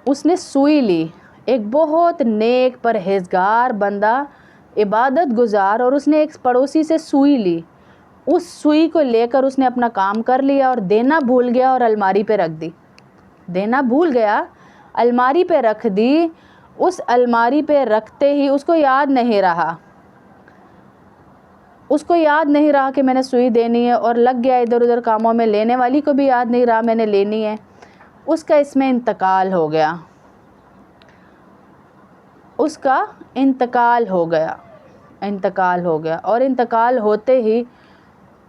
اس نے سوئی لی، ایک بہت نیک پرہیزگار بندہ، عبادت گزار، اور اس نے ایک پڑوسی سے سوئی لی، اس سوئی کو لے کر اس نے اپنا کام کر لیا اور دینا بھول گیا اور الماری پہ رکھ دی، دینا بھول گیا، الماری پہ رکھ دی، اس الماری پہ رکھتے ہی اس کو یاد نہیں رہا، اس کو یاد نہیں رہا کہ میں نے سوئی دینی ہے، اور لگ گیا ادھر ادھر کاموں میں، لینے والی کو بھی یاد نہیں رہا میں نے لینی ہے، اس کا اس میں انتقال ہو گیا، اس کا انتقال ہو گیا، انتقال ہو گیا، اور انتقال ہوتے ہی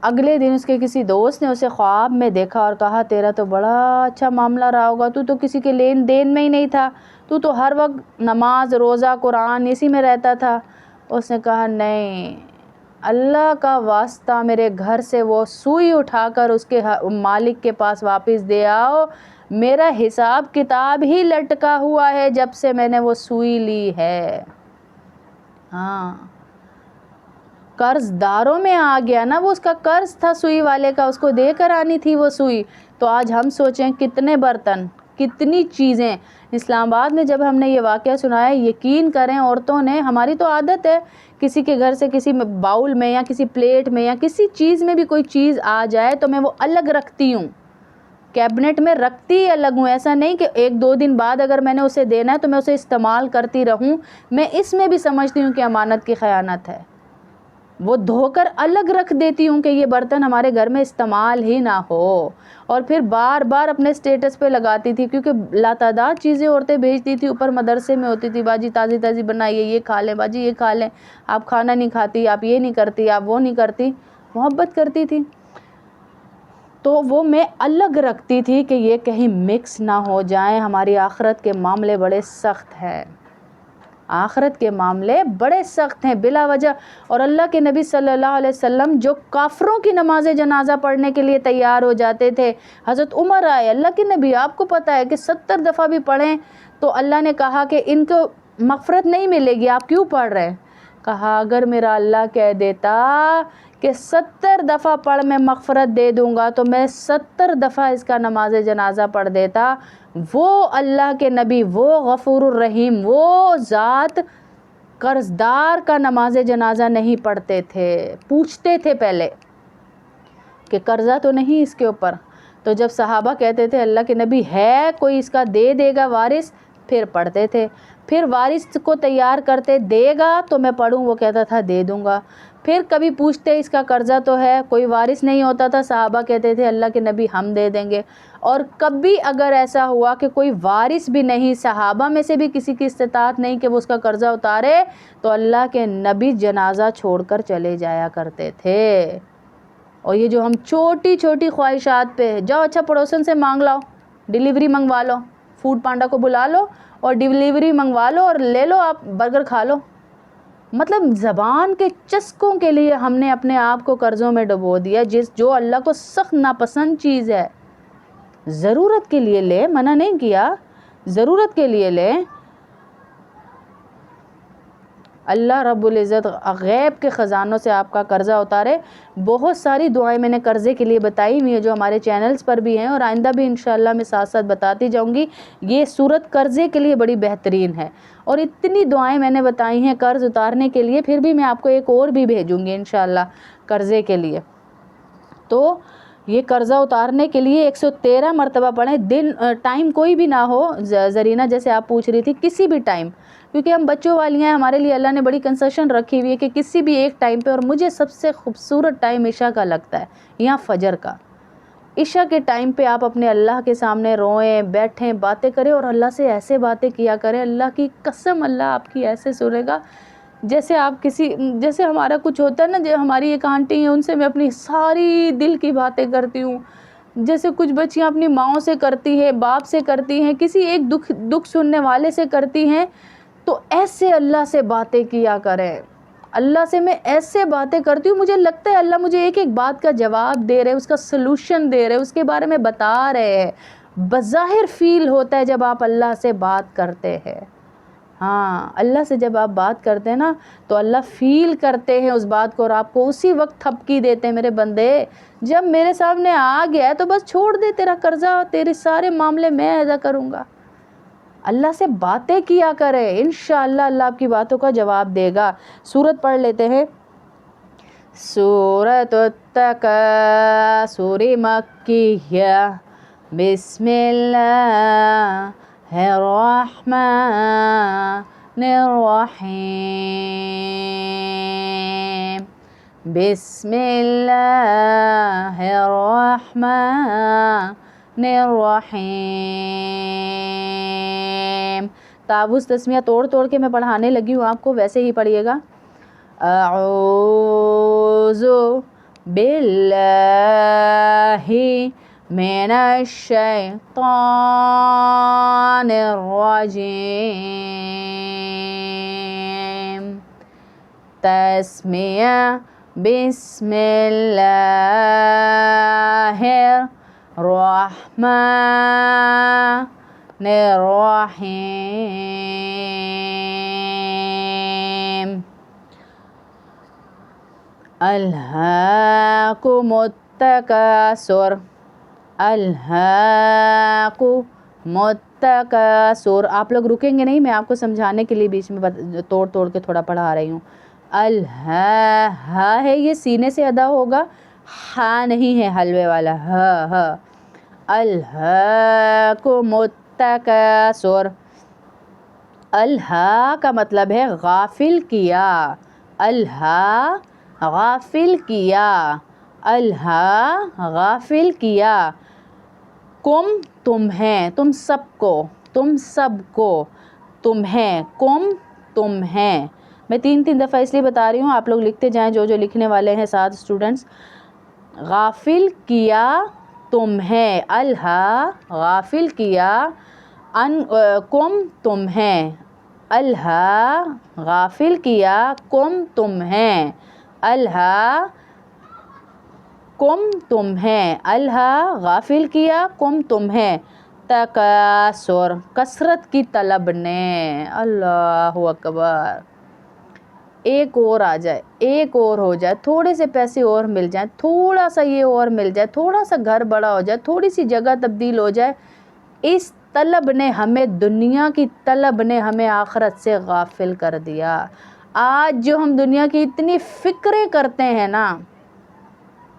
اگلے دن اس کے کسی دوست نے اسے خواب میں دیکھا اور کہا تیرا تو بڑا اچھا معاملہ رہا ہوگا، تو کسی کے لین دین میں ہی نہیں تھا، تو ہر وقت نماز روزہ قرآن اسی میں رہتا تھا۔ اس نے کہا نہیں، اللہ کا واسطہ میرے گھر سے وہ سوئی اٹھا کر اس کے مالک کے پاس واپس دے آؤ، میرا حساب کتاب ہی لٹکا ہوا ہے جب سے میں نے وہ سوئی لی ہے۔ ہاں، قرض داروں میں آ گیا نا، وہ اس کا قرض تھا سوئی والے کا، اس کو دے کر آنی تھی وہ سوئی۔ تو آج ہم سوچیں کتنے برتن، کتنی چیزیں، اسلام آباد میں جب ہم نے یہ واقعہ سنایا، یقین کریں عورتوں نے، ہماری تو عادت ہے کسی کے گھر سے کسی باؤل میں یا کسی پلیٹ میں یا کسی چیز میں بھی کوئی چیز آ جائے تو میں وہ الگ رکھتی ہوں، کیبنٹ میں رکھتی الگ ہوں، ایسا نہیں کہ ایک دو دن بعد اگر میں نے اسے دینا ہے تو میں اسے استعمال کرتی رہوں، میں اس میں بھی سمجھتی ہوں کہ امانت کی خیانت ہے، وہ دھو کر الگ رکھ دیتی ہوں کہ یہ برتن ہمارے گھر میں استعمال ہی نہ ہو، اور پھر بار بار اپنے سٹیٹس پہ لگاتی تھی، کیونکہ لاتعداد چیزیں عورتیں بھیجتی تھی، اوپر مدرسے میں ہوتی تھی باجی تازی تازی بنائیے، یہ کھا لیں باجی، یہ کھا لیں، آپ کھانا نہیں کھاتی، آپ یہ نہیں کرتی، آپ وہ نہیں کرتی، محبت کرتی تھی، تو وہ میں الگ رکھتی تھی کہ یہ کہیں مکس نہ ہو جائیں۔ ہماری آخرت کے معاملے بڑے سخت ہیں، آخرت کے معاملے بڑے سخت ہیں بلا وجہ، اور اللہ کے نبی صلی اللہ علیہ وسلم جو کافروں کی نماز جنازہ پڑھنے کے لیے تیار ہو جاتے تھے، حضرت عمر آئے، اللہ کے نبی آپ کو پتہ ہے کہ 70 دفعہ بھی پڑھیں تو اللہ نے کہا کہ ان کو مغفرت نہیں ملے گی، آپ کیوں پڑھ رہے ہیں؟ کہا اگر میرا اللہ کہہ دیتا کہ 70 دفعہ پڑھ میں مغفرت دے دوں گا تو میں 70 دفعہ اس کا نماز جنازہ پڑھ دیتا۔ وہ اللہ کے نبی، وہ غفور الرحیم، وہ ذات قرض دار کا نماز جنازہ نہیں پڑھتے تھے، پوچھتے تھے پہلے کہ قرضہ تو نہیں اس کے اوپر، تو جب صحابہ کہتے تھے اللہ کے نبی ہے کوئی اس کا دے دے گا وارث، پھر پڑھتے تھے، پھر وارث کو تیار کرتے، دے گا تو میں پڑھوں، وہ کہتا تھا دے دوں گا، پھر کبھی پوچھتے اس کا قرضہ تو ہے، کوئی وارث نہیں ہوتا تھا، صحابہ کہتے تھے اللہ کے نبی ہم دے دیں گے، اور کبھی اگر ایسا ہوا کہ کوئی وارث بھی نہیں، صحابہ میں سے بھی کسی کی استطاعت نہیں کہ وہ اس کا قرضہ اتارے، تو اللہ کے نبی جنازہ چھوڑ کر چلے جایا کرتے تھے۔ اور یہ جو ہم چھوٹی چھوٹی خواہشات پہ، جاؤ اچھا پڑوسن سے مانگ لاؤ، ڈیلیوری منگوا لو، فوڈ پانڈا کو بلا لو اور ڈیلیوری منگوا لو اور لے لو، آپ برگر کھا لو، مطلب زبان کے چسکوں کے لیے ہم نے اپنے آپ کو قرضوں میں ڈبو دیا، جو اللہ کو سخت ناپسند چیز ہے۔ ضرورت کے لیے لے، منع نہیں کیا، ضرورت کے لیے لے، اللہ رب العزت غیب کے خزانوں سے آپ کا قرضہ اتارے۔ بہت ساری دعائیں میں نے قرضے کے لیے بتائی ہوئی ہیں جو ہمارے چینلز پر بھی ہیں، اور آئندہ بھی انشاءاللہ میں ساتھ ساتھ بتاتی جاؤں گی۔ یہ صورت قرضے کے لیے بڑی بہترین ہے، اور اتنی دعائیں میں نے بتائی ہیں قرض اتارنے کے لیے، پھر بھی میں آپ کو ایک اور بھی بھیجوں گی انشاءاللہ قرضے کے لیے۔ تو یہ قرضہ اتارنے کے لیے 113 مرتبہ پڑھیں، دن ٹائم کوئی بھی نہ ہو، زرینہ جیسے آپ پوچھ رہی تھی، کسی بھی ٹائم، کیونکہ ہم بچوں والی ہیں، ہمارے لیے اللہ نے بڑی کنسیشن رکھی ہوئی ہے کہ کسی بھی ایک ٹائم پہ، اور مجھے سب سے خوبصورت ٹائم عشاء کا لگتا ہے یا فجر کا۔ عشاء کے ٹائم پہ آپ اپنے اللہ کے سامنے روئیں، بیٹھیں، باتیں کریں، اور اللہ سے ایسے باتیں کیا کریں، اللہ کی قسم اللہ آپ کی ایسے سنے گا جیسے آپ جیسے ہمارا کچھ ہوتا ہے نا، جو ہماری ایک آنٹی ہیں ان سے میں اپنی ساری دل کی باتیں کرتی ہوں، جیسے کچھ بچیاں اپنی ماؤں سے کرتی ہیں، باپ سے کرتی ہیں، کسی ایک دکھ سننے والے سے کرتی ہیں، تو ایسے اللہ سے باتیں کیا کریں۔ اللہ سے میں ایسے باتیں کرتی ہوں، مجھے لگتا ہے اللہ مجھے ایک ایک بات کا جواب دے رہے، اس کا سلوشن دے رہے، اس کے بارے میں بتا رہے ہیں، بظاہر فیل ہوتا ہے جب آپ اللہ سے بات کرتے ہیں۔ ہاں، اللہ سے جب آپ بات کرتے ہیں نا تو اللہ فیل کرتے ہیں اس بات کو، اور آپ کو اسی وقت تھپکی دیتے ہیں، میرے بندے جب میرے سامنے آ گیا ہے تو بس چھوڑ دے، تیرا قرضہ، تیرے سارے معاملے میں ادا کروں گا۔ اللہ سے باتیں کیا کریں، انشاءاللہ اللہ آپ کی باتوں کا جواب دے گا۔ سورت پڑھ لیتے ہیں، سورۃ التکاثر مکیہ، بسم اللہ الرحمن الرحیم، بسم اللہ الرحمن الرحیم۔ تابوس تسمیہ توڑ توڑ کے میں پڑھانے لگی ہوں آپ کو، ویسے ہی پڑھیے گا۔ اعوذ باللہ من الشیطان الرجیم، تسمیہ بسم اللہ الرحمن الرحیم، الہاکم التکاثر، الہاکم التکاثر۔ آپ لوگ رکیں گے نہیں، میں آپ کو سمجھانے کے لیے بیچ میں توڑ توڑ کے تھوڑا پڑھا رہی ہوں۔ ہا ہے یہ سینے سے ادا ہوگا، ہا نہیں ہے حلوے والا، ہا۔ الہاکم التکاثر، الہا کا مطلب ہے غافل کیا، الہا غافل کیا، الہا غافل کیا، کم تمہیں، تم سب کو، تم سب کو، تمہیں، کم تمہیں۔ میں 3 دفعہ اس لیے بتا رہی ہوں، آپ لوگ لکھتے جائیں، جو جو لکھنے والے ہیں ساتھ اسٹوڈنٹس۔ غافل کیا تمہیں، الہا غافل کیا، کم تمہیں، الہا غافل کیا کم تمہیں، الہا کم تمہیں، الہا غافل کیا کم تمہیں، تکاثر کثرت کی طلب نے۔ اللہ اکبر، ایک اور آ جائے، ایک اور ہو جائے، تھوڑے سے پیسے اور مل جائیں، تھوڑا سا یہ اور مل جائے، تھوڑا سا گھر بڑا ہو جائے، تھوڑی سی جگہ تبدیل ہو جائے، اس طلب نے ہمیں، دنیا کی طلب نے ہمیں آخرت سے غافل کر دیا۔ آج جو ہم دنیا کی اتنی فکریں کرتے ہیں نا،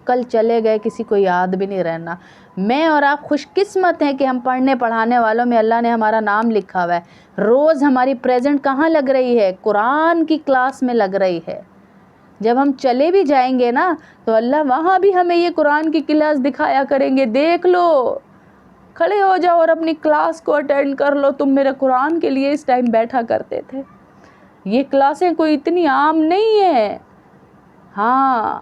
کل چلے گئے کسی کو یاد بھی نہیں رہنا۔ میں اور آپ خوش قسمت ہیں کہ ہم پڑھنے پڑھانے والوں میں اللہ نے ہمارا نام لکھا ہوا ہے۔ روز ہماری پریزنٹ کہاں لگ رہی ہے؟ قرآن کی کلاس میں لگ رہی ہے۔ جب ہم چلے بھی جائیں گے نا تو اللہ وہاں بھی ہمیں یہ قرآن کی کلاس دکھایا کریں گے، دیکھ لو، کھڑے ہو جاؤ اور اپنی کلاس کو اٹینڈ کر لو، تم میرے قرآن کے لیے اس ٹائم بیٹھا کرتے تھے۔ یہ کلاسیں کوئی اتنی عام نہیں ہے۔ ہاں،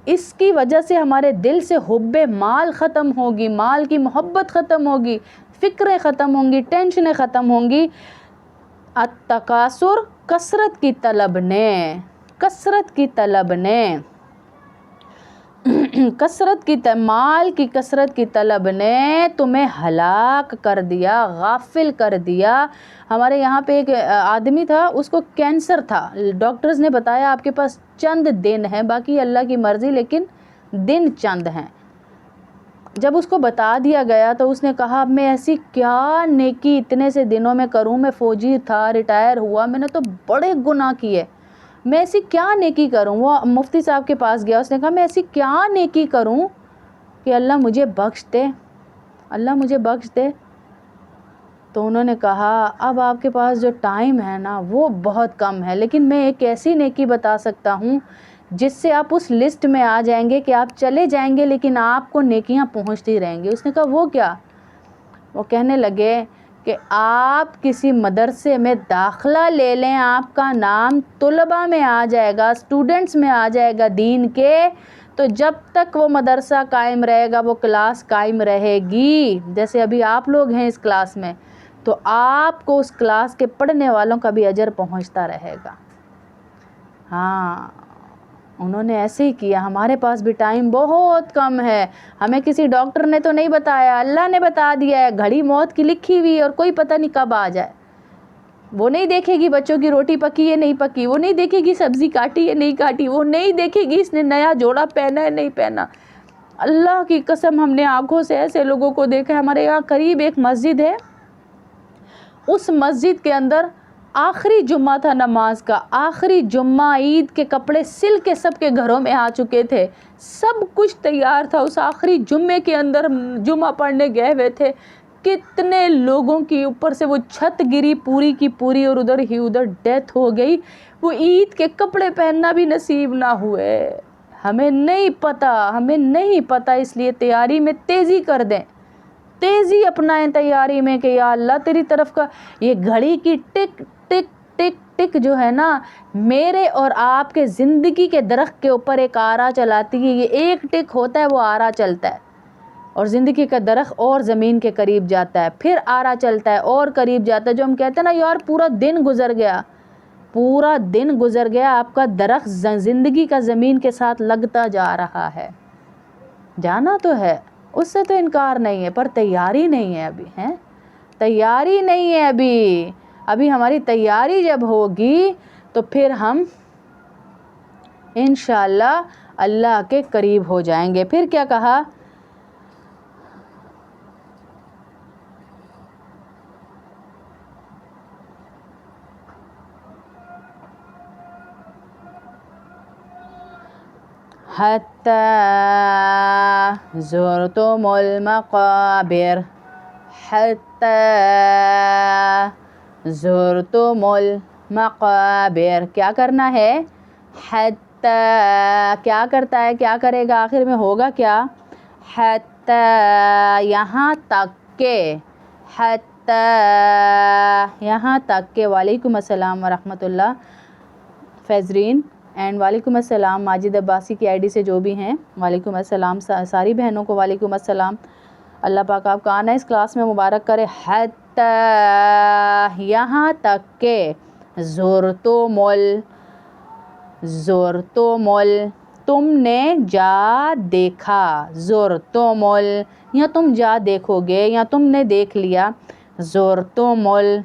اس کی وجہ سے ہمارے دل سے حب مال ختم ہوگی، مال کی محبت ختم ہوگی، فکریں ختم ہوں گی، ٹینشنیں ختم ہوں گی۔ التکاثر کثرت کی طلب نے، کثرت کی طلب نے، کثرت کی مال کی کثرت کی طلب نے تمہیں ہلاک کر دیا، غافل کر دیا۔ ہمارے یہاں پہ ایک آدمی تھا، اس کو کینسر تھا، ڈاکٹرز نے بتایا آپ کے پاس چند دن ہیں، باقی اللہ کی مرضی، لیکن دن چند ہیں۔ جب اس کو بتا دیا گیا تو اس نے کہا اب میں ایسی کیا نیکی اتنے سے دنوں میں کروں، میں فوجی تھا، ریٹائر ہوا، میں نے تو بڑے گناہ کیے، میں ایسی کیا نیکی کروں۔ وہ مفتی صاحب کے پاس گیا، اس نے کہا میں ایسی کیا نیکی کروں کہ اللہ مجھے بخش دے، اللہ مجھے بخش دے۔ تو انہوں نے کہا اب آپ کے پاس جو ٹائم ہے نا وہ بہت کم ہے، لیکن میں ایک ایسی نیکی بتا سکتا ہوں جس سے آپ اس لسٹ میں آ جائیں گے کہ آپ چلے جائیں گے لیکن آپ کو نیکیاں پہنچتی رہیں گی۔ اس نے کہا وہ کیا؟ وہ کہنے لگے کہ آپ کسی مدرسے میں داخلہ لے لیں، آپ کا نام طلباء میں آ جائے گا، اسٹوڈنٹس میں آ جائے گا دین کے، تو جب تک وہ مدرسہ قائم رہے گا، وہ کلاس قائم رہے گی، جیسے ابھی آپ لوگ ہیں اس کلاس میں، تو آپ کو اس کلاس کے پڑھنے والوں کا بھی اجر پہنچتا رہے گا۔ ہاں، انہوں نے ایسے ہی کیا۔ ہمارے پاس بھی ٹائم بہت کم ہے، ہمیں کسی ڈاکٹر نے تو نہیں بتایا، اللہ نے بتا دیا ہے، گھڑی موت کی لکھی ہوئی اور کوئی پتہ نہیں کب آ جائے۔ وہ نہیں دیکھے گی بچوں کی روٹی پکی ہے نہیں پکی، وہ نہیں دیکھے گی سبزی کاٹی ہے نہیں کاٹی، وہ نہیں دیکھے گی اس نے نیا جوڑا پہنا ہے نہیں پہنا۔ اللہ کی قسم ہم نے آنکھوں سے ایسے لوگوں کو دیکھا ہے۔ ہمارے یہاں قریب ایک مسجد ہے، اس مسجد کے اندر آخری جمعہ تھا نماز کا، آخری جمعہ، عید کے کپڑے سل کے سب کے گھروں میں آ چکے تھے، سب کچھ تیار تھا، اس آخری جمعے کے اندر جمعہ پڑھنے گئے ہوئے تھے، کتنے لوگوں کی اوپر سے وہ چھت گری پوری کی پوری اور ادھر ہی ادھر ڈیتھ ہو گئی، وہ عید کے کپڑے پہننا بھی نصیب نہ ہوئے۔ ہمیں نہیں پتہ، اس لیے تیاری میں تیزی کر دیں، تیزی اپنائیں تیاری میں کہ یا اللہ تیری طرف کا یہ گھڑی کی ٹک ٹک ٹک ٹک جو ہے نا، میرے اور آپ کے زندگی کے درخت کے اوپر ایک آرا چلاتی ہے، یہ ایک ٹک ہوتا ہے وہ آرا چلتا ہے، اور زندگی کا درخت اور زمین کے قریب جاتا ہے، پھر آرا چلتا ہے اور قریب جاتا ہے، جو ہم کہتے ہیں نا یار پورا دن گزر گیا، آپ کا درخت زندگی کا زمین کے ساتھ لگتا جا رہا ہے، جانا تو ہے، اس سے تو انکار نہیں ہے، پر تیاری نہیں ہے ابھی ہماری تیاری جب ہوگی تو پھر ہم انشاءاللہ اللہ کے قریب ہو جائیں گے۔ پھر کیا کہا؟ حتی زرتم المقابر، کیا کرنا ہے؟ حتی، کیا کرتا ہے، کیا کرے گا، آخر میں ہوگا کیا؟ حتی، یہاں تک کہ وعلیکم السلام ورحمۃ اللہ فیضرین، اینڈ وعلیکم السلام ماجد عباسی کی آئی ڈی سے جو بھی ہیں، وعلیکم السلام، ساری بہنوں کو وعلیکم السلام، اللہ پاک آپ کا آنا اس کلاس میں مبارک کرے۔ حتی، یہاں تک کہ زرتمل، تم نے جا دیکھا، زرتمل، یا تم جا دیکھو گے یا تم نے دیکھ لیا، زرتمل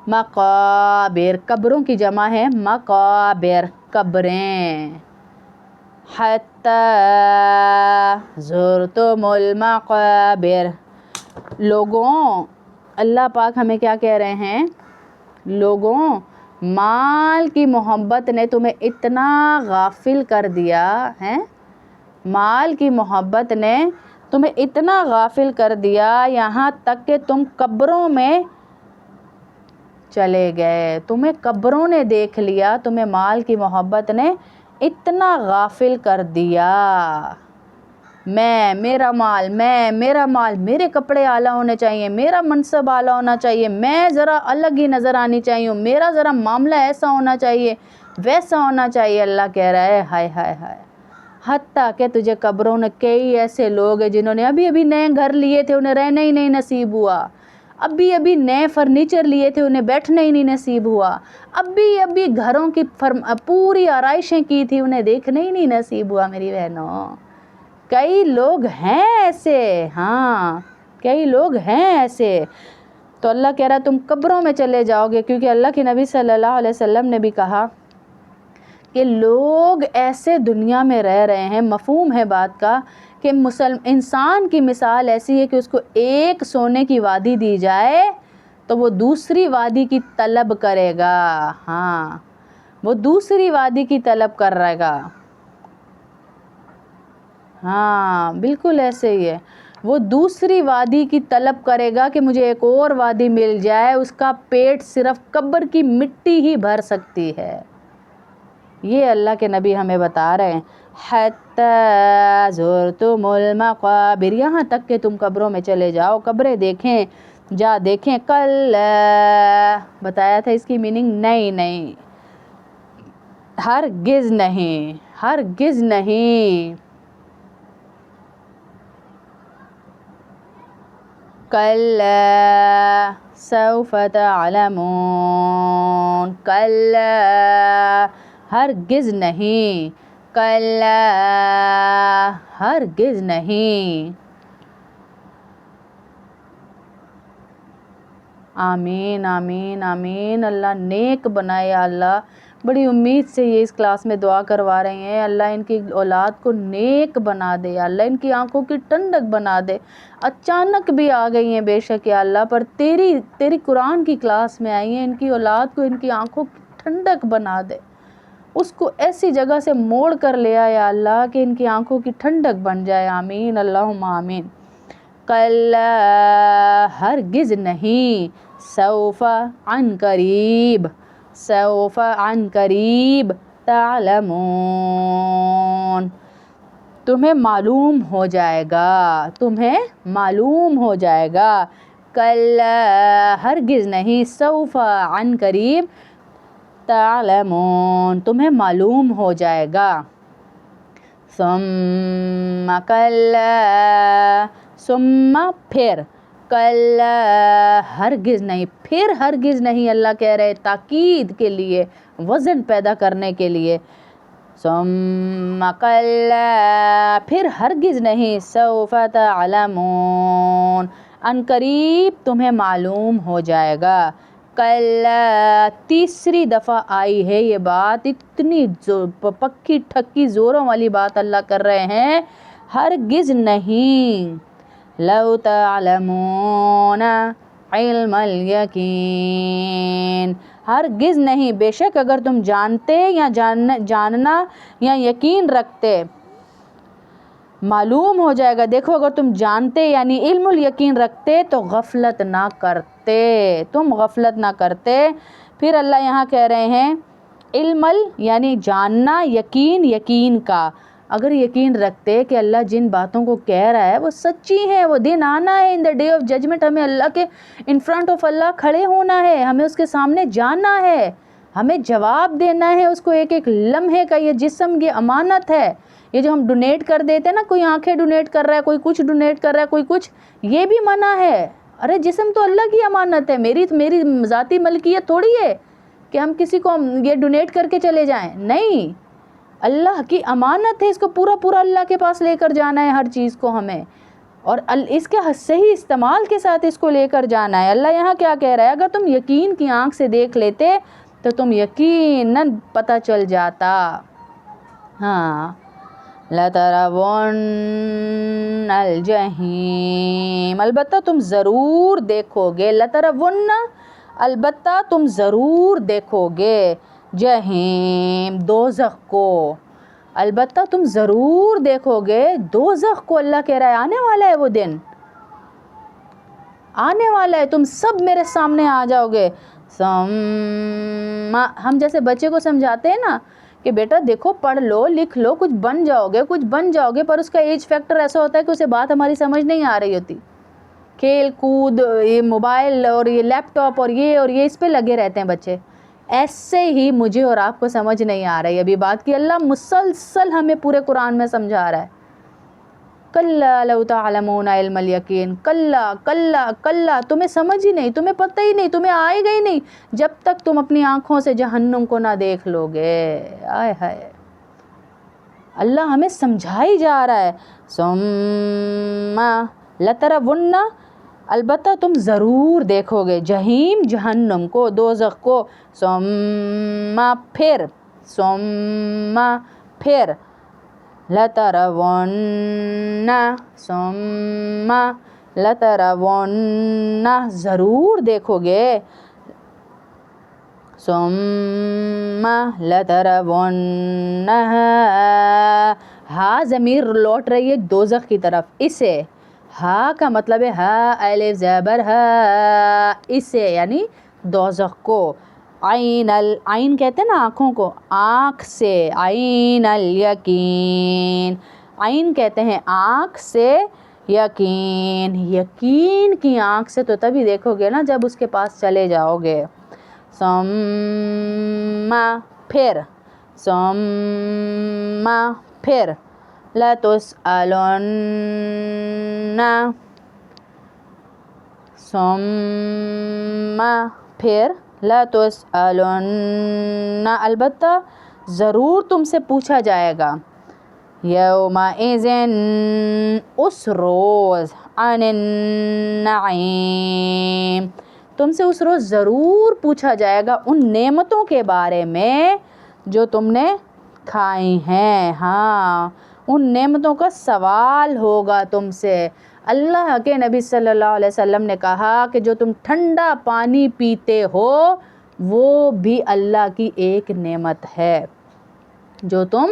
مقابر، قبروں کی جمع ہے مقابر، قبریں، حتی زرتم المقابر۔ لوگوں، اللہ پاک ہمیں کیا کہہ رہے ہیں؟ لوگوں، مال کی محبت نے تمہیں اتنا غافل کر دیا ہے، مال کی محبت نے تمہیں اتنا غافل کر دیا یہاں تک کہ تم قبروں میں چلے گئے، تمہیں قبروں نے دیکھ لیا، تمہیں مال کی محبت نے اتنا غافل کر دیا۔ میرا مال، میرے کپڑے اعلیٰ ہونے چاہیے، میرا منصب اعلیٰ ہونا چاہیے، میں ذرا الگ ہی نظر آنی چاہیے، میرا ذرا معاملہ ایسا ہونا چاہیے، ویسا ہونا چاہیے۔ اللہ کہہ رہا ہے ہائے ہائے ہائے، حتیٰ کہ تجھے قبروں نے، کئی ایسے لوگ ہیں جنہوں نے ابھی نئے گھر لیے تھے، انہیں رہنا ہی نہیں نصیب ہوا، ابھی نئے فرنیچر لیے تھے، انہیں بیٹھنا ہی نہیں نصیب ہوا، ابھی گھروں کی پوری آرائشیں کی تھی، انہیں دیکھنا ہی نہیں نصیب ہوا۔ میری بہنوں، کئی لوگ ہیں ایسے، ہاں کئی لوگ ہیں ایسے، تو اللہ کہہ رہا ہے تم قبروں میں چلے جاؤ گے، کیونکہ اللہ کے نبی صلی اللہ علیہ وسلم نے بھی کہا کہ لوگ ایسے دنیا میں رہ رہے ہیں، مفہوم ہے بات کا کہ انسان کی مثال ایسی ہے کہ اس کو ایک سونے کی وادی دی جائے تو وہ دوسری وادی کی طلب کرے گا، ہاں وہ دوسری وادی کی طلب کر رہے گا، ہاں بالکل ایسے ہی ہے، وہ دوسری وادی کی طلب کرے گا کہ مجھے ایک اور وادی مل جائے، اس کا پیٹ صرف قبر کی مٹی ہی بھر سکتی ہے۔ یہ اللہ کے نبی ہمیں بتا رہے ہیں، حتی زرتم المقابر، یہاں تک کہ تم قبروں میں چلے جاؤ، قبریں دیکھیں، جا دیکھیں، کل بتایا تھا اس کی میننگ، نہیں، ہرگز نہیں، کلا سوف تعلمون، کلا ہرگز نہیں، کلا ہرگز نہیں۔ آمین آمین آمین، اللہ نیک بنائے، اللہ بڑی امید سے یہ اس کلاس میں دعا کروا رہے ہیں، اللہ ان کی اولاد کو نیک بنا دے، اللہ ان کی آنکھوں کی ٹھنڈک بنا دے۔ اچانک بھی آ گئی ہیں بے شک یا اللہ، پر تیری قرآن کی کلاس میں آئی ہیں، ان کی اولاد کو ان کی آنکھوں کی ٹھنڈک بنا دے، اس کو ایسی جگہ سے موڑ کر لے آیا یا اللہ کہ ان کی آنکھوں کی ٹھنڈک بن جائے، آمین اللہم آمین۔ کلا ہرگز نہیں، سوف عن قریب، سوف عن قریب، تعلمون تمہیں معلوم ہو جائے گا، تمہیں معلوم ہو جائے گا، کلا ہرگز نہیں، سوف عن قریب، تعلمون تمہیں معلوم ہو جائے گا، ثم کلا، ثم پھر، کلا ہرگز نہیں، پھر ہرگز نہیں، اللہ کہہ رہے تاکید کے لیے، وزن پیدا کرنے کے لیے، ثم کلا پھر ہرگز نہیں، سوف تعلمون ان قریب تمہیں معلوم ہو جائے گا، کلا تیسری دفعہ آئی ہے یہ بات، اتنی پکی ٹھکی زوروں والی بات اللہ کر رہے ہیں، ہرگز نہیں، لو تعلمون علم الیقین، ہرگز نہیں، بے شک اگر تم جانتے یا جاننا یا یقین رکھتے، معلوم ہو جائے گا، دیکھو اگر تم جانتے یعنی علم الیقین رکھتے تو غفلت نہ کرتے، تم غفلت نہ کرتے۔ پھر اللہ یہاں کہہ رہے ہیں علم یعنی جاننا، یقین، یقین کا، اگر یقین رکھتے کہ اللہ جن باتوں کو کہہ رہا ہے وہ سچی ہیں، وہ دن آنا ہے، ان دا ڈے آف ججمنٹ ہمیں اللہ کے ان فرنٹ آف اللہ کھڑے ہونا ہے، ہمیں اس کے سامنے جانا ہے، ہمیں جواب دینا ہے اس کو، ایک ایک لمحے کا، یہ جسم یہ امانت ہے، یہ جو ہم ڈونیٹ کر دیتے ہیں نا، کوئی آنکھیں ڈونیٹ کر رہا ہے، کوئی کچھ ڈونیٹ کر رہا ہے، کوئی کچھ، یہ بھی منع ہے، ارے جسم تو اللہ کی امانت ہے، میری ذاتی ملکیت تھوڑی ہے کہ ہم کسی کو یہ ڈونیٹ کر کے چلے جائیں، نہیں، اللہ کی امانت ہے، اس کو پورا پورا اللہ کے پاس لے کر جانا ہے ہر چیز کو ہمیں، اور اس کے صحیح استعمال کے ساتھ اس کو لے کر جانا ہے۔ اللہ یہاں کیا کہہ رہا ہے، اگر تم یقین کی آنکھ سے دیکھ لیتے تو تم یقیناً پتہ چل جاتا، ہاں، لَتَرَوُنَّ الْجَحِيمَ، البتہ تم ضرور دیکھو گے، لَتَرَوُنَّ البتہ تم ضرور دیکھو گے، جہیم دوزخ کو، البتہ تم ضرور دیکھو گے دوزخ کو، اللہ کہہ رہا ہے آنے والا ہے وہ دن، آنے والا ہے، تم سب میرے سامنے آ جاؤ گے، ہم جیسے بچے کو سمجھاتے ہیں نا کہ بیٹا دیکھو پڑھ لو، لکھ لو، کچھ بن جاؤ گے، کچھ بن جاؤ گے، پر اس کا ایج فیکٹر ایسا ہوتا ہے کہ اسے بات ہماری سمجھ نہیں آ رہی ہوتی، کھیل کود، یہ موبائل اور یہ لیپ ٹاپ اور یہ اس پہ لگے رہتے ہیں بچے، ایسے ہی مجھے اور آپ کو سمجھ نہیں آ رہی ابھی بات کی، اللہ مسلسل ہمیں پورے قرآن میں سمجھا رہا ہے، کلا لو تعلمون علم الیقین، کلا کلا کلا، تمہیں سمجھ ہی نہیں، تمہیں پتہ ہی نہیں، تمہیں آئے گا ہی نہیں جب تک تم اپنی آنکھوں سے جہنم کو نہ دیکھ لو گے، آئے ہائے، اللہ ہمیں سمجھائی جا رہا ہے، ثم لترون البتہ تم ضرور دیکھو گے، جہیم جہنم کو، دوزخ کو، ثم پھر لترون ثم لترون ضرور دیکھو گے، ثم لترون ہا ضمیر لوٹ رہی ہے دوزخ کی طرف، اسے، ہا کا مطلب ہے ہا الف زبر ہا، اسے یعنی دوزخ کو، عین کہتے ہیں نا آنکھوں کو، آنکھ سے، عین الیقین، عین کہتے ہیں آنکھ سے، یقین، یقین کی آنکھ سے تو تبھی دیکھو گے نا جب اس کے پاس چلے جاؤ گے، ثم پھر لَتُسْأَلُنَّ ثم پھر لَتُسْأَلُنَّ البتہ ضرور تم سے پوچھا جائے گا، یومئذ اس روز، عن النعیم تم سے اس روز ضرور پوچھا جائے گا ان نعمتوں کے بارے میں، جو تم نے کھائی ہیں. ہاں ان نعمتوں کا سوال ہوگا تم سے. اللہ کے نبی صلی اللہ علیہ وسلم نے کہا کہ جو تم ٹھنڈا پانی پیتے ہو وہ بھی اللہ کی ایک نعمت ہے. جو تم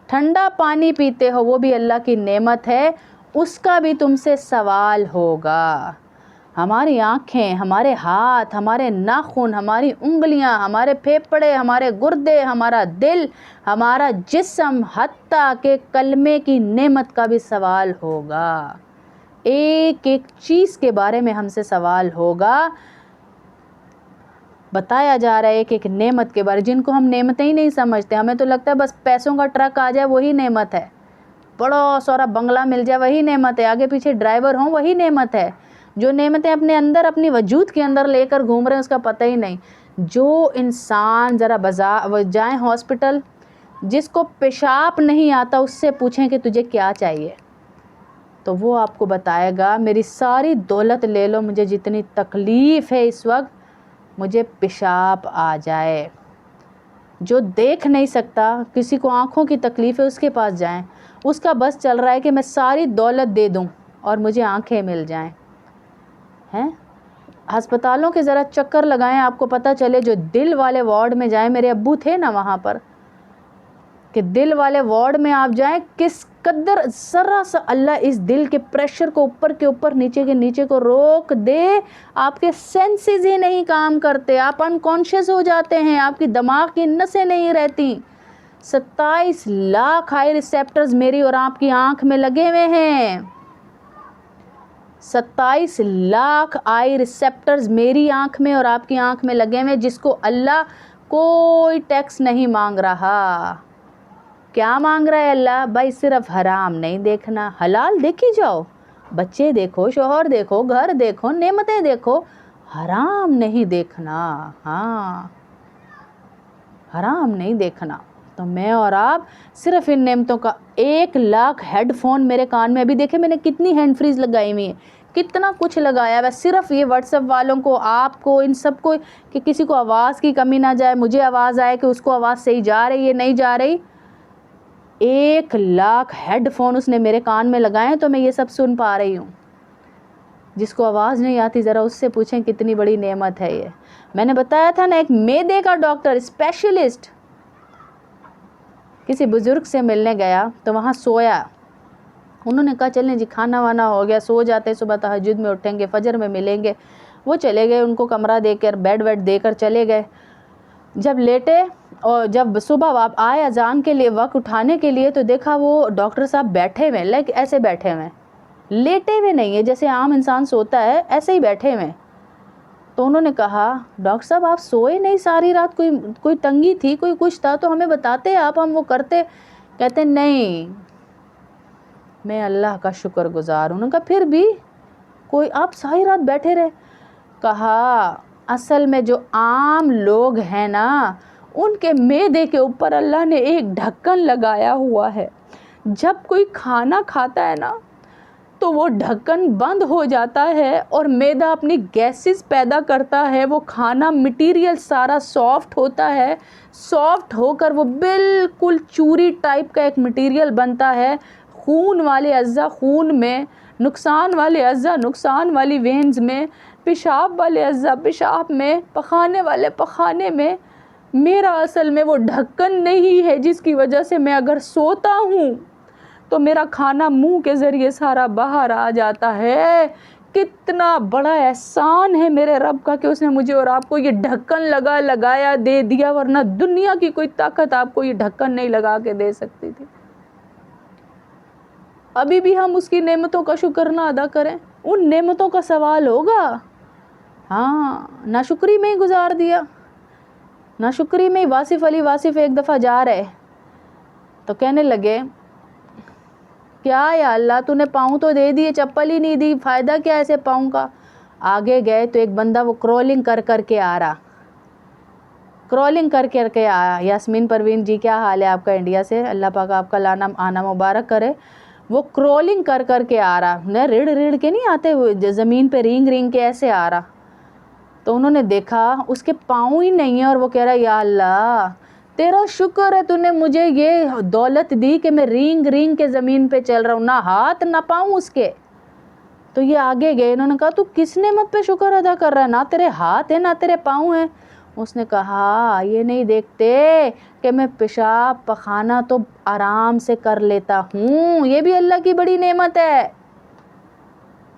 ٹھنڈا پانی پیتے ہو وہ بھی اللہ کی نعمت ہے, اس کا بھی تم سے سوال ہوگا. ہماری آنکھیں, ہمارے ہاتھ, ہمارے ناخن, ہماری انگلیاں, ہمارے پھیپھڑے, ہمارے گردے, ہمارا دل, ہمارا جسم, حتیٰ کہ کلمے کی نعمت کا بھی سوال ہوگا. ایک ایک چیز کے بارے میں ہم سے سوال ہوگا. بتایا جا رہا ہے ایک ایک نعمت کے بارے, جن کو ہم نعمتیں ہی نہیں سمجھتے. ہمیں تو لگتا ہے بس پیسوں کا ٹرک آ جائے وہی نعمت ہے, بڑا سارا بنگلہ مل جائے وہی نعمت ہے, آگے پیچھے ڈرائیور ہوں وہی نعمت ہے. جو نعمتیں اپنے اندر, اپنی وجود کے اندر لے کر گھوم رہے ہیں اس کا پتہ ہی نہیں. جو انسان ذرا جائیں ہاسپٹل, جس کو پیشاب نہیں آتا اس سے پوچھیں کہ تجھے کیا چاہیے, تو وہ آپ کو بتائے گا میری ساری دولت لے لو, مجھے جتنی تکلیف ہے اس وقت مجھے پیشاب آ جائے. جو دیکھ نہیں سکتا, کسی کو آنکھوں کی تکلیف ہے, اس کے پاس جائیں, اس کا بس چل رہا ہے کہ میں ساری دولت دے دوں اور مجھے آنکھیں مل جائیں. ہیں ہسپتالوں کے ذرا چکر لگائیں, آپ کو پتہ چلے. جو دل والے وارڈ میں جائیں, میرے ابو تھے نا وہاں پر, کہ دل والے وارڈ میں آپ جائیں, کس قدر ذرا سا اللہ اس دل کے پریشر کو اوپر کے اوپر نیچے کے نیچے کو روک دے, آپ کے سینسز ہی نہیں کام کرتے, آپ انکانشیس ہو جاتے ہیں, آپ کی دماغ کی نسیں نہیں رہتی. 27 لاکھ آئی ریسیپٹرز میری اور آپ کی آنکھ میں لگے ہوئے ہیں. 27 لاکھ آئی ریسیپٹرز میری آنکھ میں اور آپ کی آنکھ میں لگے ہوئے, جس کو اللہ کوئی ٹیکس نہیں مانگ رہا. کیا مانگ رہا ہے اللہ؟ بھائی صرف حرام نہیں دیکھنا, حلال دیکھی جاؤ, بچے دیکھو, شوہر دیکھو, گھر دیکھو, نعمتیں دیکھو, حرام نہیں دیکھنا. ہاں حرام نہیں دیکھنا. تو میں اور آپ صرف ان نعمتوں کا 1 لاکھ ہیڈ فون میرے کان میں, ابھی دیکھیں میں نے کتنی ہینڈ فریز لگائی ہوئی ہے, کتنا کچھ لگایا ہے, صرف یہ واٹس ایپ والوں کو, آپ کو, ان سب کو, کہ کسی کو آواز کی کمی نہ جائے, مجھے آواز آئے کہ اس کو آواز صحیح جا رہی ہے نہیں جا رہی. 1 لاکھ ہیڈ فون اس نے میرے کان میں لگائے ہیں تو میں یہ سب سن پا رہی ہوں. جس کو آواز نہیں آتی ذرا اس سے پوچھیں کتنی بڑی نعمت ہے یہ. میں نے بتایا تھا نا, ایک معدے کا ڈاکٹر اسپیشلسٹ کسی بزرگ سے ملنے گیا تو وہاں سویا. انہوں نے کہا چلیں جی کھانا وانا ہو گیا, سو جاتے, صبح تہجد میں اٹھیں گے, فجر میں ملیں گے. وہ چلے گئے, ان کو کمرہ دے کر, بیڈ ویڈ دے کر چلے گئے. جب لیٹے اور جب صبح آئے اذان کے لیے, وقت اٹھانے کے لیے, تو دیکھا وہ ڈاکٹر صاحب بیٹھے ہوئے, لائک ایسے بیٹھے ہوئے, لیٹے ہوئے نہیں ہے جیسے عام انسان سوتا ہے, ایسے ہی بیٹھے ہوئے. تو انہوں نے کہا ڈاکٹر صاحب آپ سوئے نہیں ساری رات, کوئی تنگی تھی, کوئی کچھ تھا تو ہمیں بتاتے آپ, ہم وہ کرتے. کہتے نہیں میں اللہ کا شکر گزار ہوں. کہا پھر بھی کوئی, آپ ساری رات بیٹھے رہے. کہا اصل میں جو عام لوگ ہیں نا, ان کے معدے کے اوپر اللہ نے ایک ڈھکن لگایا ہوا ہے. جب کوئی کھانا کھاتا ہے نا تو وہ ڈھکن بند ہو جاتا ہے اور معدہ اپنی گیسز پیدا کرتا ہے, وہ کھانا مٹیریل سارا سافٹ ہوتا ہے, سافٹ ہو کر وہ بالکل چوری ٹائپ کا ایک مٹیریل بنتا ہے. خون والے اعضاء خون میں, نقصان والے اعضاء نقصان والی وینز میں, پیشاب والے اعضاء پیشاب میں, پخانے والے پخانے میں. میرا اصل میں وہ ڈھکن نہیں ہے جس کی وجہ سے میں اگر سوتا ہوں تو میرا کھانا منہ کے ذریعے سارا باہر آ جاتا ہے. کتنا بڑا احسان ہے میرے رب کا کہ اس نے مجھے اور آپ کو یہ ڈھکن لگایا دے دیا, ورنہ دنیا کی کوئی طاقت آپ کو یہ ڈھکن نہیں لگا کے دے سکتی تھی. ابھی بھی ہم اس کی نعمتوں کا شکر نہ ادا کریں, ان نعمتوں کا سوال ہوگا. ہاں ناشکری میں ہی گزار دیا, ناشکری میں ہی. واصف علی واصف ایک دفعہ جا رہے تو کہنے لگے کیا یا اللہ تو نے پاؤں تو دے دیے, چپل ہی نہیں دی, فائدہ کیا ایسے پاؤں کا. آگے گئے تو ایک بندہ وہ کرولنگ کر کے آ رہا, کرولنگ کر کے آیا. یاسمین پروین جی کیا حال ہے آپ کا انڈیا سے, اللہ پاک آپ کا آنا مبارک کرے. وہ کرولنگ کر کے آ رہا, ریڑھ کے نہیں آتے ہوئے زمین پہ رینگ کے ایسے آ رہا. تو انہوں نے دیکھا اس کے پاؤں ہی نہیں ہے اور وہ کہہ رہا یا اللہ تیرا شکر ہے تو نے مجھے یہ دولت دی کہ میں رینگ رینگ کے زمین پہ چل رہا ہوں، نہ ہاتھ نہ پاؤں اس کے۔ تو یہ آگے گئے، انہوں نے کہا تو کس نعمت پہ شکر ادا کر رہا ہے؟ نہ تیرے ہاتھ ہیں نہ تیرے پاؤں ہیں۔ اس نے کہا یہ نہیں دیکھتے کہ میں پیشاب پخانہ تو آرام سے کر لیتا ہوں، یہ بھی اللہ کی بڑی نعمت ہے۔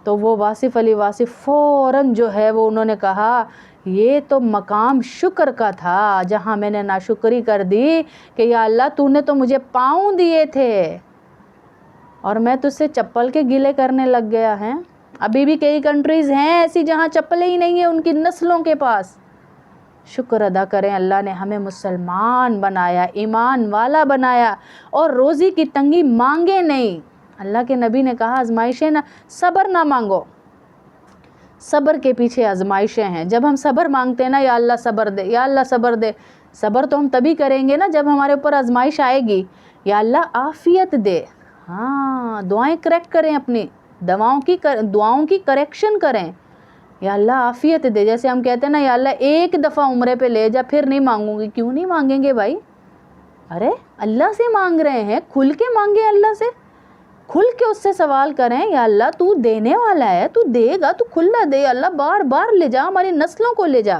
تو وہ واصف علی واصف فوراً جو ہے وہ انہوں نے کہا یہ تو مقام شکر کا تھا، جہاں میں نے ناشکری کر دی کہ یا اللہ تو نے تو مجھے پاؤں دیے تھے اور میں تجھ سے چپل کے گلے کرنے لگ گیا ہے۔ ابھی بھی کئی کنٹریز ہیں ایسی جہاں چپلیں ہی نہیں ہیں ان کی نسلوں کے پاس۔ شکر ادا کریں، اللہ نے ہمیں مسلمان بنایا، ایمان والا بنایا، اور روزی کی تنگی مانگے نہیں۔ اللہ کے نبی نے کہا آزمائشیں نہ، صبر نہ مانگو، صبر کے پیچھے آزمائشیں ہیں۔ جب ہم صبر مانگتے ہیں نا، یا اللہ صبر دے، یا اللہ صبر دے، صبر تو ہم تبھی کریں گے نا جب ہمارے اوپر آزمائش آئے گی۔ یا اللہ عافیت دے، ہاں دعائیں کریکٹ کریں، اپنی دعاؤں کی کریکشن کریں۔ یا اللہ عافیت دے، جیسے ہم کہتے ہیں نا یا اللہ ایک دفعہ عمرے پہ لے جا، پھر نہیں مانگوں گی۔ کیوں نہیں مانگیں گے بھائی؟ ارے اللہ سے مانگ رہے ہیں، کھل کے مانگیں، اللہ سے کھل کے اس سے سوال کریں، یا اللہ تو دینے والا ہے، تو دے گا، تو کھلا دے، یا اللہ بار بار لے جا، ہماری نسلوں کو لے جا،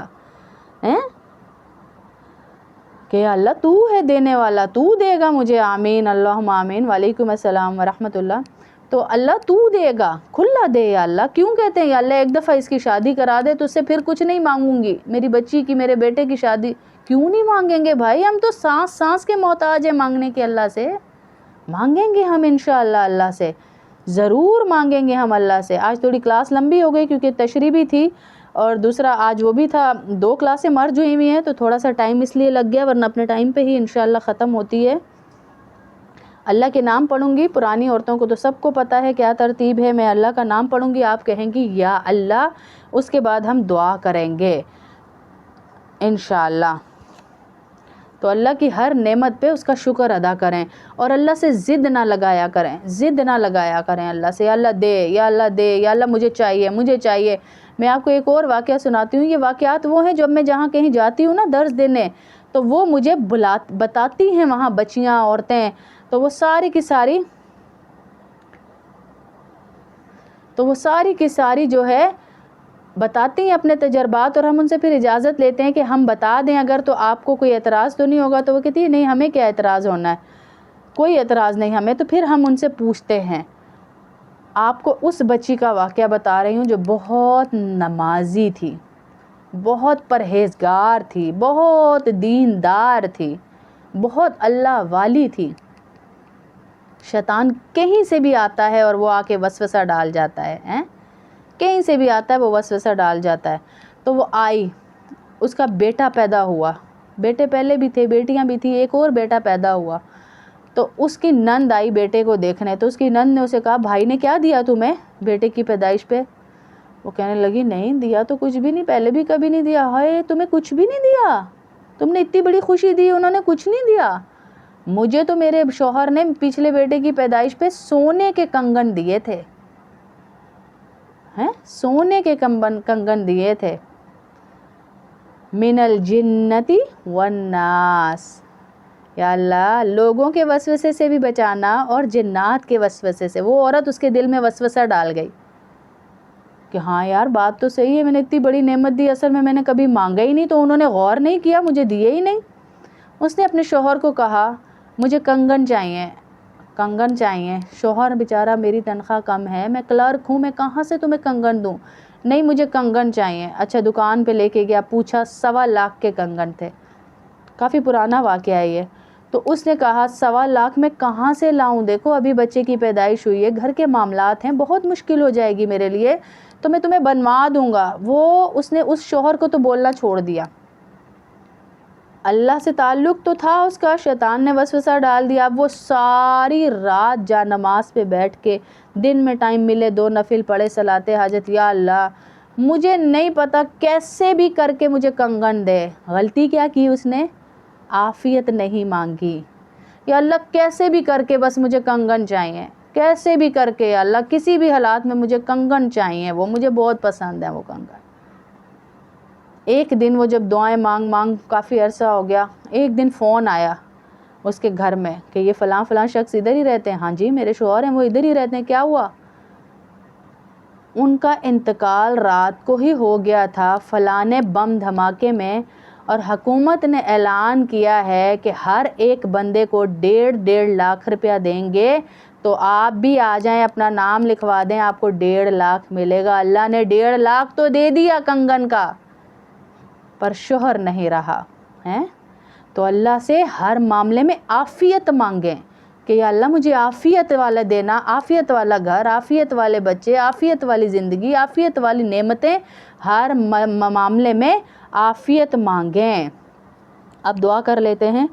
کہ یا اللہ تو ہے دینے والا، تو دے گا مجھے، آمین اللہم آمین۔ وعلیکم السلام ورحمۃ اللہ۔ تو اللہ تو دے گا، کھلا دے یا اللہ۔ کیوں کہتے ہیں یا اللہ ایک دفعہ اس کی شادی کرا دے تو اس سے پھر کچھ نہیں مانگوں گی، میری بچی کی، میرے بیٹے کی شادی؟ کیوں نہیں مانگیں گے بھائی؟ ہم تو سانس سانس کے محتاج ہیں مانگنے کے، اللہ سے مانگیں گے ہم انشاءاللہ، اللہ سے ضرور مانگیں گے ہم اللہ سے۔ آج تھوڑی کلاس لمبی ہو گئی کیونکہ تشریح بھی تھی، اور دوسرا آج وہ بھی تھا، 2 کلاسیں مرج ہوئی ہوئی ہیں تو تھوڑا سا ٹائم اس لیے لگ گیا، ورنہ اپنے ٹائم پہ ہی انشاءاللہ ختم ہوتی ہے۔ اللہ کے نام پڑھوں گی، پرانی عورتوں کو تو سب کو پتہ ہے کیا ترتیب ہے۔ میں اللہ کا نام پڑھوں گی، آپ کہیں گی یا اللہ، اس کے بعد ہم دعا کریں گے انشاءاللہ۔ تو اللہ کی ہر نعمت پہ اس کا شکر ادا کریں، اور اللہ سے ضد نہ لگایا کریں، ضد نہ لگایا کریں اللہ سے، یا اللہ دے، یا اللہ دے، یا اللہ مجھے چاہیے، مجھے چاہیے۔ میں آپ کو ایک اور واقعہ سناتی ہوں۔ یہ واقعات وہ ہیں جب میں جہاں کہیں جاتی ہوں نا درس دینے، تو وہ مجھے بتاتی ہیں وہاں بچیاں، عورتیں، تو وہ ساری کی ساری جو ہے بتاتی ہیں اپنے تجربات، اور ہم ان سے پھر اجازت لیتے ہیں کہ ہم بتا دیں اگر تو آپ کو کوئی اعتراض تو نہیں ہوگا؟ تو وہ کہتی ہے نہیں، ہمیں کیا اعتراض ہونا ہے، کوئی اعتراض نہیں ہمیں۔ تو پھر ہم ان سے پوچھتے ہیں۔ آپ کو اس بچی کا واقعہ بتا رہی ہوں جو بہت نمازی تھی، بہت پرہیزگار تھی، بہت دیندار تھی، بہت اللہ والی تھی۔ شیطان کہیں سے بھی آتا ہے اور وہ آ کے وسوسہ ڈال جاتا ہے، کہیں سے بھی آتا ہے وہ وسوسہ ڈال جاتا ہے۔ تو وہ آئی، اس کا بیٹا پیدا ہوا، بیٹے پہلے بھی تھے، بیٹیاں بھی تھیں، ایک اور بیٹا پیدا ہوا۔ تو اس کی نند آئی بیٹے کو دیکھنے، تو اس کی نند نے اسے کہا بھائی نے کیا دیا تمہیں بیٹے کی پیدائش پہ؟ وہ کہنے لگی نہیں دیا تو کچھ بھی نہیں، پہلے بھی کبھی نہیں دیا۔ ہائے تمہیں کچھ بھی نہیں دیا؟ تم نے اتنی بڑی خوشی دی، انہوں نے کچھ نہیں دیا؟ مجھے تو میرے شوہر نے پچھلے بیٹے کی پیدائش پہ سونے کے کنگن دیے تھے، سونے کے کنگن دیے تھے۔ من الجنتی والناس، یا اللہ لوگوں کے وسوسے سے بھی بچانا اور جنات کے وسوسے سے۔ وہ عورت اس کے دل میں وسوسہ ڈال گئی کہ ہاں یار بات تو صحیح ہے، میں نے اتنی بڑی نعمت دی، اصل میں نے کبھی مانگا ہی نہیں، تو انہوں نے غور نہیں کیا، مجھے دیے ہی نہیں۔ اس نے اپنے شوہر کو کہا مجھے کنگن چاہیے، کنگن چاہیے۔ شوہر بیچارہ میری تنخواہ کم ہے، میں کلرک ہوں، میں کہاں سے تمہیں کنگن دوں؟ نہیں مجھے کنگن چاہیے۔ اچھا دکان پہ لے کے گیا، پوچھا، 1.25 لاکھ کے کنگن تھے۔ کافی پرانا واقعہ ہے یہ۔ تو اس نے کہا 1.25 لاکھ میں کہاں سے لاؤں؟ دیکھو ابھی بچے کی پیدائش ہوئی ہے، گھر کے معاملات ہیں، بہت مشکل ہو جائے گی میرے لیے، تو میں تمہیں بنوا دوں گا۔ اس نے اس شوہر کو تو بولنا چھوڑ دیا۔ اللہ سے تعلق تو تھا اس کا، شیطان نے وسوسہ ڈال دیا۔ اب وہ ساری رات جا نماز پہ بیٹھ کے، دن میں ٹائم ملے 2 نفل پڑھے صلاۃ حاجت، یا اللہ مجھے نہیں پتا کیسے بھی کر کے مجھے کنگن دے۔ غلطی کیا کی اس نے؟ عافیت نہیں مانگی۔ یا اللہ کیسے بھی کر کے بس مجھے کنگن چاہیے، کیسے بھی کر کے یا اللہ کسی بھی حالات میں مجھے کنگن چاہیے، وہ مجھے بہت پسند ہے وہ کنگن۔ ایک دن وہ جب دعائیں مانگ کافی عرصہ ہو گیا، ایک دن فون آیا اس کے گھر میں کہ یہ فلاں فلاں شخص ادھر ہی رہتے ہیں. ہاں جی میرے شوہر ہیں، وہ ادھر ہی رہتے ہیں. کیا ہوا؟ ان کا انتقال رات کو ہی ہو گیا تھا فلاں بم دھماکے میں، اور حکومت نے اعلان کیا ہے کہ ہر ایک بندے کو 1.5 لاکھ روپیہ دیں گے. تو آپ بھی آ جائیں، اپنا نام لکھوا دیں، آپ کو 1.5 لاکھ ملے گا. اللہ نے 1.5 لاکھ تو دے دیا کنگن کا، پر شوہر نہیں رہا ہے. تو اللہ سے ہر معاملے میں عافیت مانگیں کہ یا اللہ مجھے عافیت والا دینا، عافیت والا گھر، عافیت والے بچے، عافیت والی زندگی، عافیت والی نعمتیں. ہر معاملے میں عافیت مانگیں. اب دعا کر لیتے ہیں.